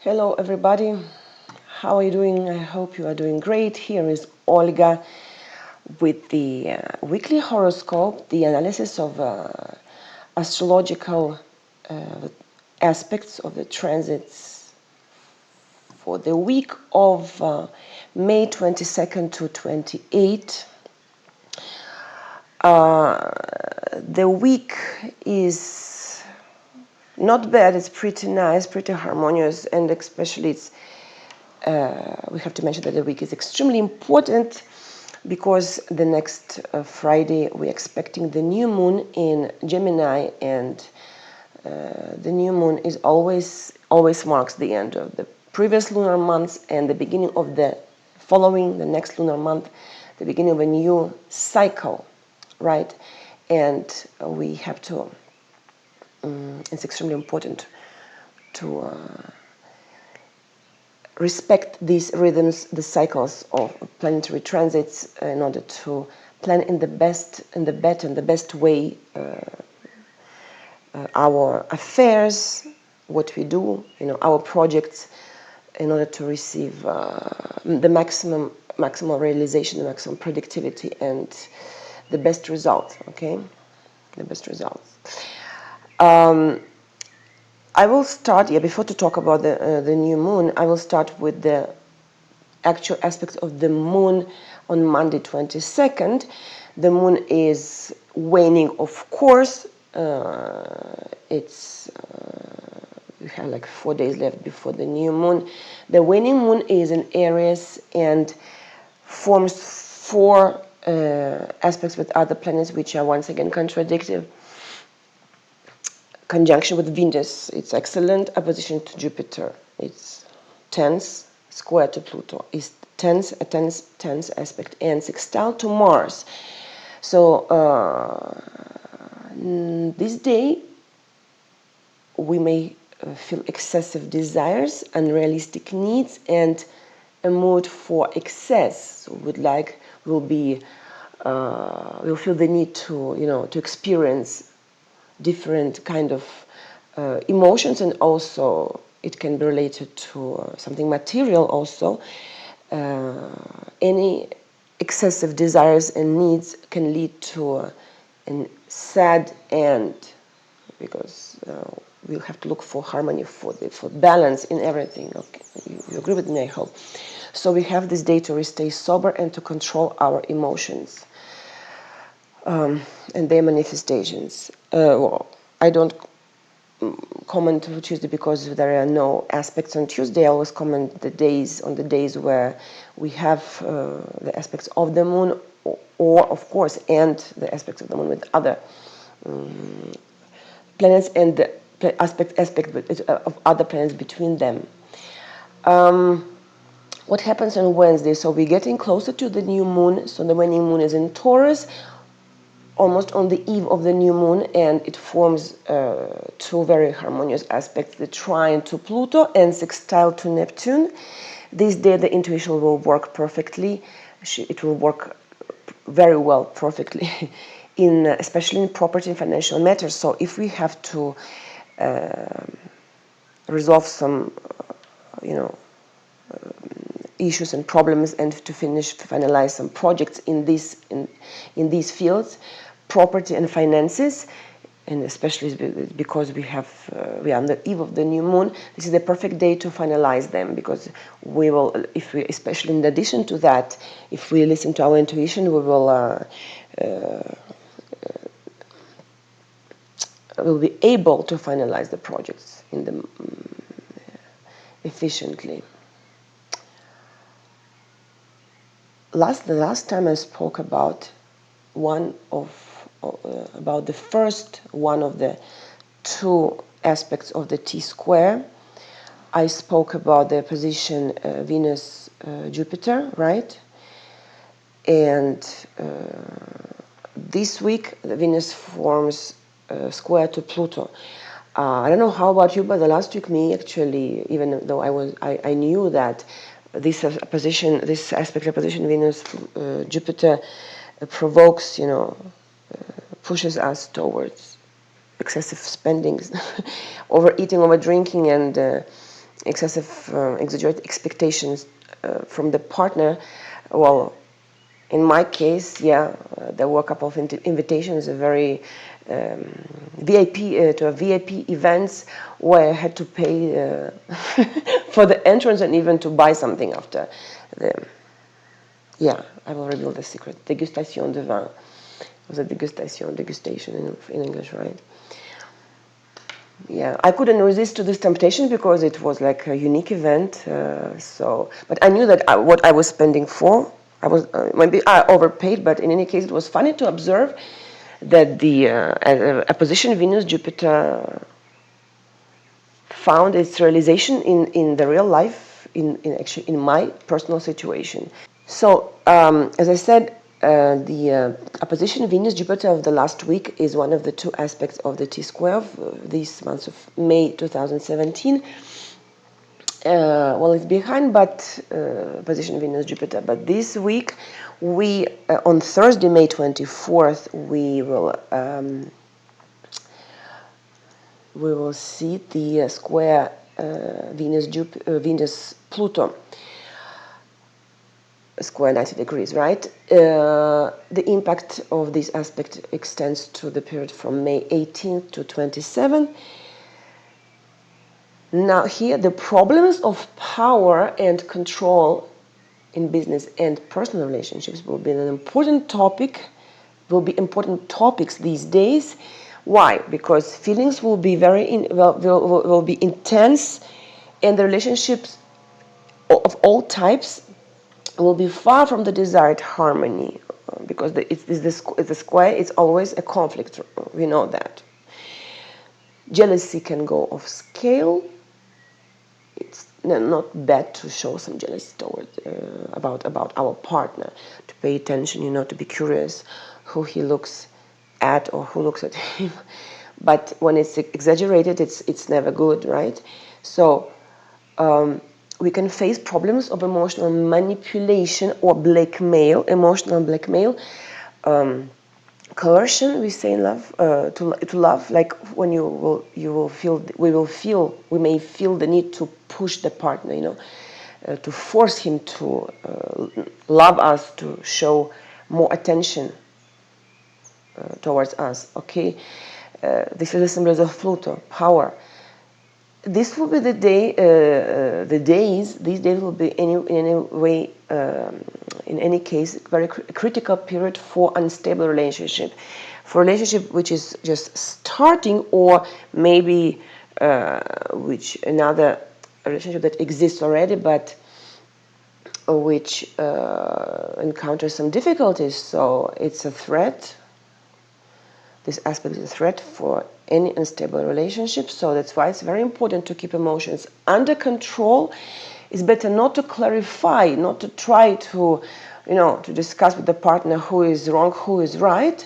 Hello everybody, how are you doing? I hope you are doing great. Here is Olga with the weekly horoscope, the analysis of astrological aspects of the transits for the week of May 22nd to 28th. The week is not bad, it's pretty nice, pretty harmonious, and especially we have to mention that the week is extremely important because the next Friday we're expecting the new moon in Gemini, and the new moon is always marks the end of the previous lunar months and the beginning of the next lunar month, the beginning of a new cycle, right? And we have to, it's extremely important to respect these rhythms, the cycles of planetary transits, in order to plan in the best way our affairs, what we do, our projects, in order to receive the maximum realization, the maximum productivity, and the best result. Okay, the best results. I will start, before to talk about the new moon, I will start with the actual aspects of the moon on Monday 22nd. The moon is waning, of course. We have like 4 days left before the new moon. The waning moon is in Aries and forms four aspects with other planets, which are once again contradictory. Conjunction with Venus, it's excellent. Opposition to Jupiter, it's tense. Square to Pluto is tense, a tense aspect, and sextile to Mars. So this day we may feel excessive desires, unrealistic needs, and a mood for excess. So we'll feel the need to experience different kind of emotions, and also it can be related to something material also. Any excessive desires and needs can lead to a sad end, because we'll have to look for harmony, for balance in everything. Okay, you agree with me, I hope. So we have this day to stay sober and to control our emotions and their manifestations. Well, I don't comment on Tuesday because there are no aspects on Tuesday. I always comment on the days where we have the aspects of the moon, or of course, and the aspects of the moon with other planets, and the aspect of other planets between them. What happens on Wednesday? So we're getting closer to the new moon. So the waning moon is in Taurus, almost on the eve of the new moon, and it forms two very harmonious aspects, the trine to Pluto and sextile to Neptune. This day the intuition will work perfectly. It will work very well, perfectly, especially in property and financial matters. So if we have to resolve some issues and problems, and to finalize some projects in these fields, property and finances, and especially because we are on the eve of the new moon, this is the perfect day to finalize them, because especially in addition to that, if we listen to our intuition, we will be able to finalize the projects efficiently. The last time I spoke about about the first one of the two aspects of the T-square. I spoke about the position Venus-Jupiter, right? And this week the Venus forms square to Pluto. I don't know how about you, but the last week me, even though I knew that this aspect of position Venus Jupiter provokes, pushes us towards excessive spendings, overeating, over drinking, and excessive, exaggerated expectations from the partner. Well, in my case, yeah, there were a couple of invitations, a very VIP to a VIP events where I had to pay for the entrance and even to buy something after. Yeah, I will reveal the secret. Dégustation de vin. It was a degustation in English, right? Yeah, I couldn't resist to this temptation because it was like a unique event. But I knew that what I was spending for, I was maybe I overpaid. But in any case, it was funny to observe that the opposition Venus-Jupiter found its realization in the real life, actually in my personal situation. So, as I said, the opposition Venus-Jupiter of the last week is one of the two aspects of the T-square of these months of May 2017. Well, it's behind, but position Venus-Jupiter. But this week, we on Thursday, May 24th, we will see the square Venus-Pluto. Square 90 degrees, right? The impact of this aspect extends to the period from May 18th to 27th. Now here, the problems of power and control in business and personal relationships will be an important topic, will be important topics these days. Why? Because feelings will be will be intense, and the relationships of all types will be far from the desired harmony, because it's the square, it's always a conflict. We know that. Jealousy can go off scale. It's not bad to show some jealousy toward about our partner, to pay attention, to be curious who he looks at or who looks at him. But when it's exaggerated, it's never good, right? So we can face problems of emotional manipulation or blackmail, emotional blackmail, coercion. We say in love, to love, like when we may feel the need to push the partner, to force him to love us, to show more attention towards us. Okay, this is the symbols of Pluto, power. This will be the day. These days will be in any case, very critical period for unstable relationship, for relationship which is just starting, or maybe which another relationship that exists already, but which encounters some difficulties. So it's a threat. This aspect is a threat for any unstable relationship. So that's why it's very important to keep emotions under control. It's better not to clarify, not to try to, to discuss with the partner who is wrong, who is right,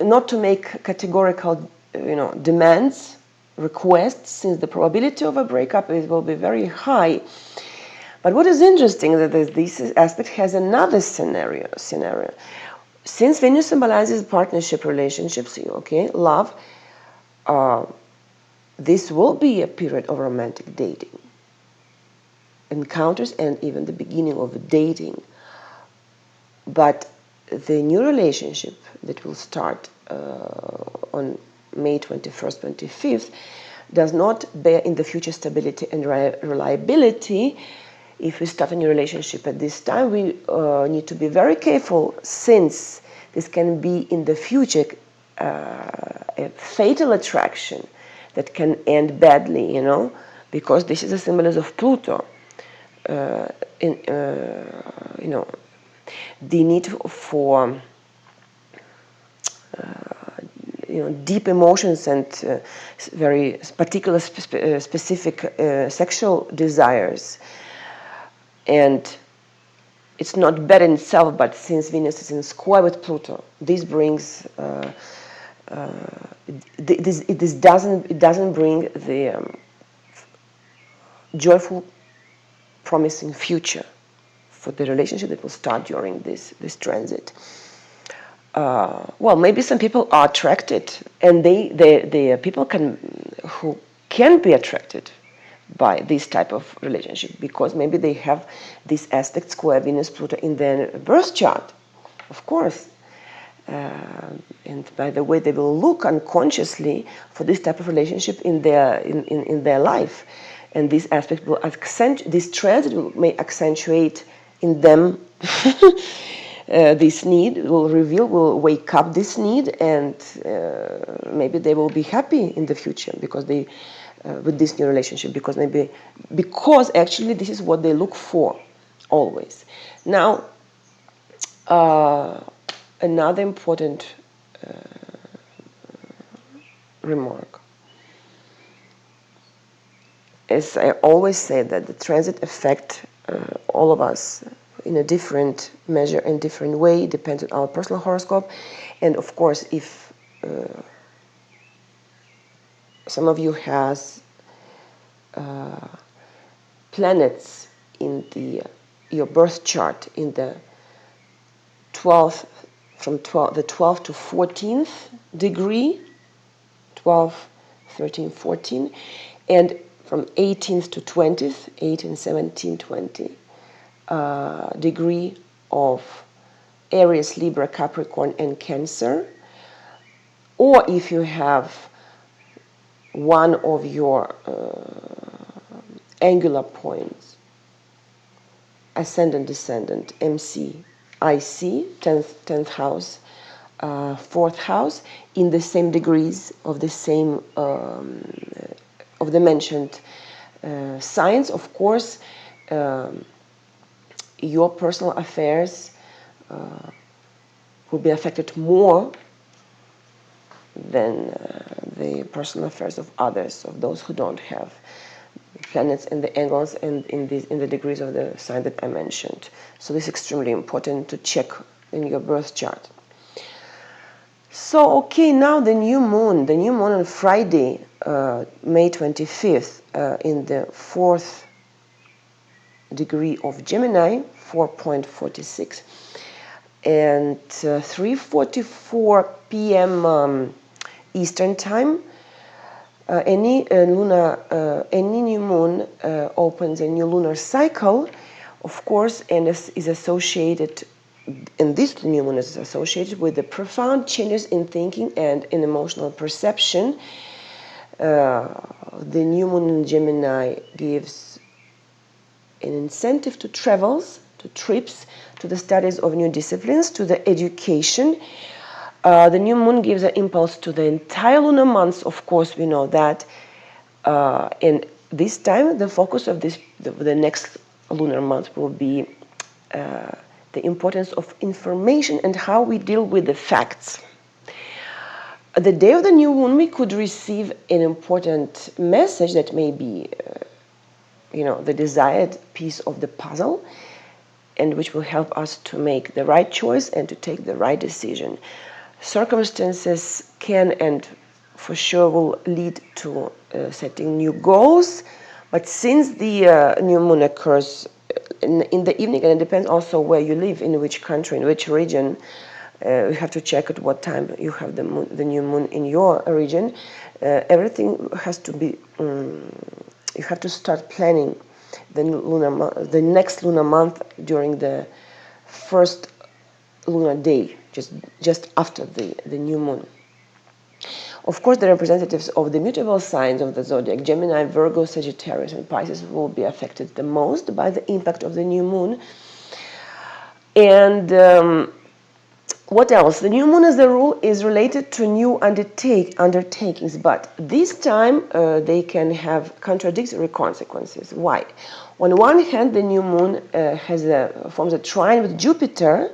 not to make categorical, demands, requests, since the probability of a breakup will be very high. But what is interesting is that this aspect has another scenario. Since Venus symbolizes partnership relationships, love, this will be a period of romantic dating, encounters, and even the beginning of dating. But the new relationship that will start on May 21st, 25th does not bear in the future stability and reliability. If we start a new relationship at this time, we need to be very careful, since this can be in the future a fatal attraction that can end badly, because this is a symbolism of Pluto. The need for deep emotions and very particular specific sexual desires. And it's not bad in itself, but since Venus is in square with Pluto, this brings it doesn't bring the joyful, promising future for the relationship that will start during this transit. Well, maybe some people are attracted, and the people who can be attracted by this type of relationship, because maybe they have this aspect square Venus Pluto in their birth chart, of course. And by the way, they will look unconsciously for this type of relationship in their life, and this aspect will this transit may accentuate in them this need, will wake up this need, and maybe they will be happy in the future because they with this new relationship, because actually this is what they look for always. Now, another important remark. As I always say, that the transit affect all of us in a different measure and different way, depends on our personal horoscope. And of course, if some of you has planets in your birth chart in the 12th, the 12th to 14th degree, 12, 13, 14, and from 18th to 20th, 18, 17, 20 degree of Aries, Libra, Capricorn, and Cancer. Or if you have one of your angular points, ascendant, descendant, MC, IC, 10th house, 4th house, in the same degrees of the same of the mentioned signs, of course, your personal affairs will be affected more than the personal affairs of others, of those who don't have planets and the angles and in the degrees of the sign that I mentioned. So this is extremely important to check in your birth chart. So, okay, now the new moon on Friday, May 25th, in the 4th degree of Gemini, 4.46, and 3:44 p.m. Eastern time. Any new moon opens a new lunar cycle, of course, and is associated. And this new moon is associated with the profound changes in thinking and in emotional perception. The new moon in Gemini gives an incentive to travels, to trips, to the studies of new disciplines, to the education. The new moon gives an impulse to the entire lunar months, of course, we know that. And this time, the focus of the next lunar month will be the importance of information and how we deal with the facts. The day of the new moon, we could receive an important message that may be, the desired piece of the puzzle, and which will help us to make the right choice and to take the right decision. Circumstances can and for sure will lead to setting new goals, but since the new moon occurs in the evening, and it depends also where you live, in which country, in which region, you have to check at what time you have the new moon in your region. Everything has to be, you have to start planning the next lunar month during the first lunar day, just after the new moon. Of course, the representatives of the mutable signs of the zodiac, Gemini, Virgo, Sagittarius, and Pisces, will be affected the most by the impact of the new moon. And what else? The new moon, as a rule, is related to new undertakings, but this time they can have contradictory consequences. Why? On one hand, the new moon forms a trine with Jupiter,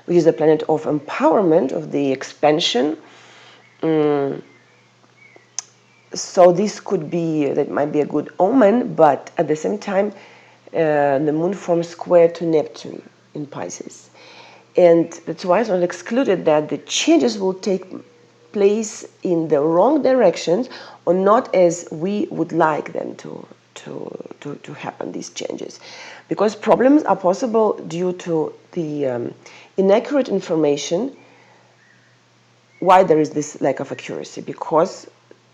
which is the planet of empowerment, of the expansion. So this that might be a good omen, but at the same time, the moon forms square to Neptune in Pisces. And that's why it's not excluded that the changes will take place in the wrong directions, or not as we would like them to happen, these changes. Because problems are possible due to the inaccurate information. Why there is this lack of accuracy? Because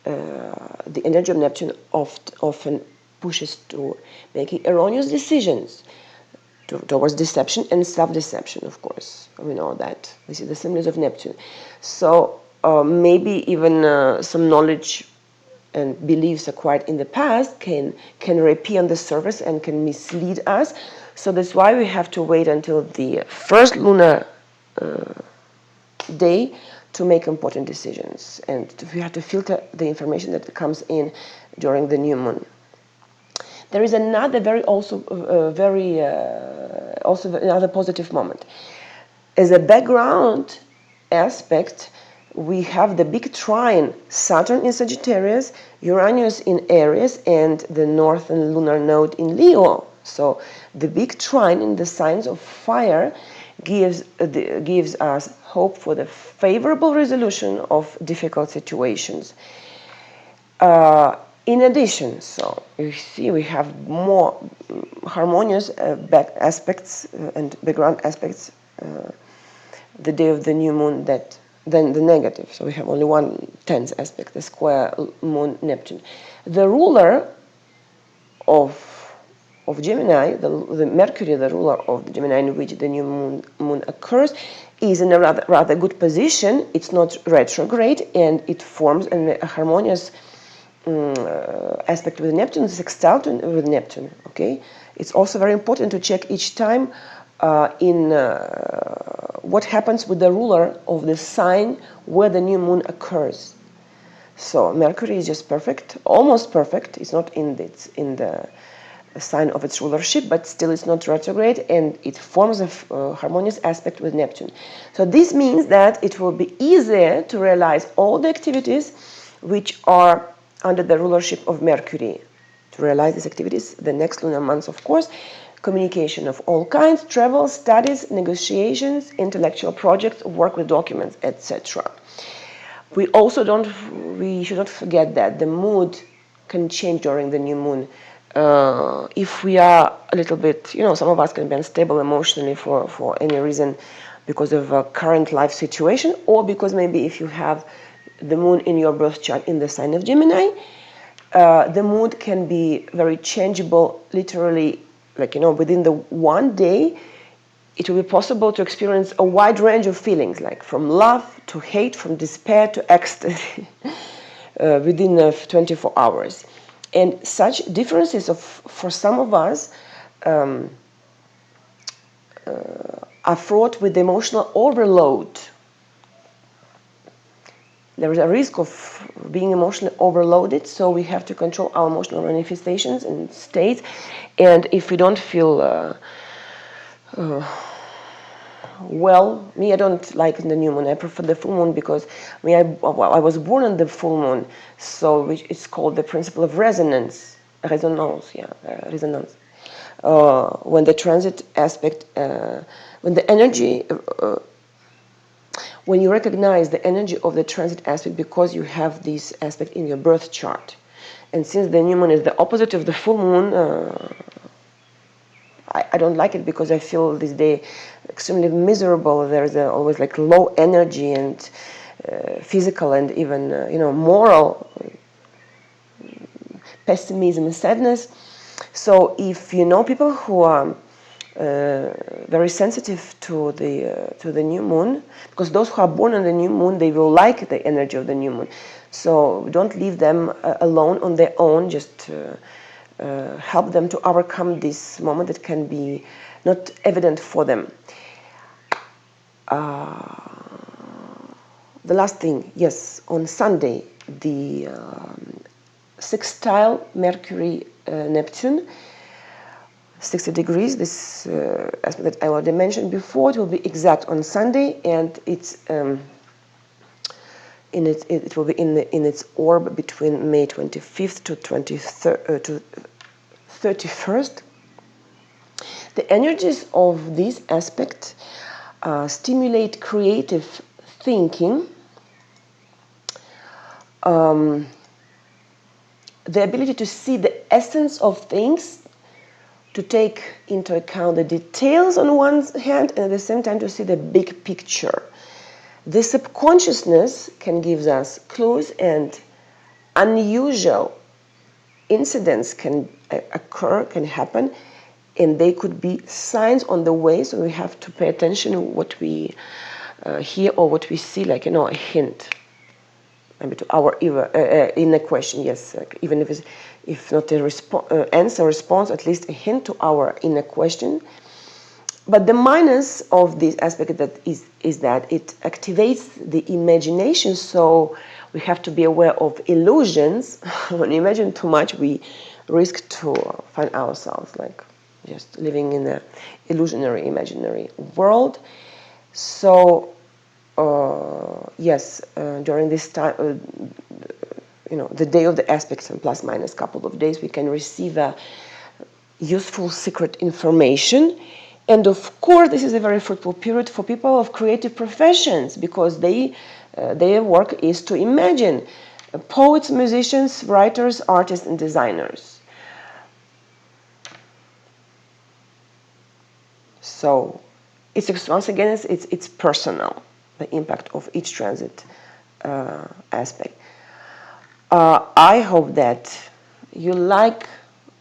the energy of Neptune often pushes to making erroneous decisions, towards deception and self-deception, of course. We know that. This is the symbols of Neptune. So maybe even some knowledge and beliefs acquired in the past can reappear on the surface and can mislead us. So that's why we have to wait until the first lunar day to make important decisions, and we have to filter the information that comes in during the new moon. There is another also another positive moment. As a background aspect, we have the big trine, Saturn in Sagittarius, Uranus in Aries, and the northern lunar node in Leo. So the big trine in the signs of fire gives us hope for the favorable resolution of difficult situations. In addition, so you see we have more harmonious back aspects and background aspects the day of the new moon than the negative. So we have only one tense aspect, the square moon Neptune. The ruler of Gemini, the Mercury, the ruler of the Gemini in which the new moon occurs, is in a rather good position. It's not retrograde, and it forms a harmonious aspect with Neptune, sextile with Neptune. Okay, it's also very important to check each time in what happens with the ruler of the sign where the new moon occurs. So Mercury is just perfect, almost perfect. It's not in the sign of its rulership, but still it's not retrograde, and it forms a harmonious aspect with Neptune. So this means that it will be easier to realize all the activities which are under the rulership of Mercury. To realize these activities, the next lunar months, of course, communication of all kinds, travel, studies, negotiations, intellectual projects, work with documents, etc. We should not forget that the mood can change during the new moon. If we are a little bit, some of us can be unstable emotionally for any reason because of a current life situation, or because maybe if you have the moon in your birth chart in the sign of Gemini, the mood can be very changeable, literally, within the one day. It will be possible to experience a wide range of feelings, like from love to hate, from despair to ecstasy, within 24 hours. And such differences for some of us are fraught with emotional overload. There is a risk of being emotionally overloaded, so we have to control our emotional manifestations and states. And if we don't feel well, I don't like the new moon. I prefer the full moon because I was born on the full moon, so it's called the principle of resonance. Resonance. When the transit aspect, when the energy, when you recognize the energy of the transit aspect because you have this aspect in your birth chart, and since the new moon is the opposite of the full moon. I don't like it because I feel this day extremely miserable. There's always low energy and physical and even moral pessimism and sadness. So if you know people who are very sensitive to the new moon, because those who are born on the new moon, they will like the energy of the new moon. So don't leave them alone on their own. Just help them to overcome this moment that can be not evident for them. The last thing, yes, on Sunday, the sextile Mercury Neptune, 60 degrees, this aspect that I already mentioned before, it will be exact on Sunday, and it will be in its orb between May 25th to 31st. The energies of this aspect stimulate creative thinking, the ability to see the essence of things, to take into account the details on one hand, and at the same time to see the big picture. The subconsciousness can give us clues and unusual incidents can occur, can happen, and they could be signs on the way, so we have to pay attention to what we hear or what we see, like, a hint. Maybe to our inner question, yes, like even if not a answer, response, at least a hint to our inner question. But the minus of this aspect is that it activates the imagination, so we have to be aware of illusions. When we imagine too much, we risk to find ourselves like just living in an illusionary, imaginary world. So yes, during this time, the day of the aspects and plus minus couple of days, we can receive useful secret information. And of course, this is a very fruitful period for people of creative professions, because their work is to imagine. Poets, musicians, writers, artists, and designers. So once again, it's personal, the impact of each transit aspect. I hope that you like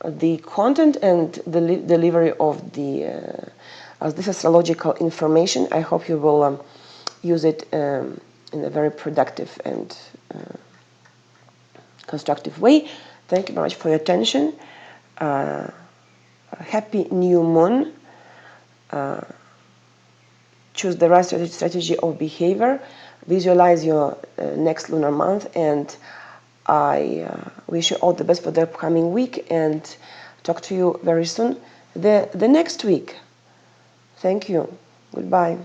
the content and the delivery of this astrological information. I hope you will use it in a very productive and constructive way. Thank you very much for your attention. Happy new moon. Choose the right strategy of behavior. Visualize your next lunar month, and I wish you all the best for the upcoming week, and talk to you very soon the next week. Thank you. Goodbye.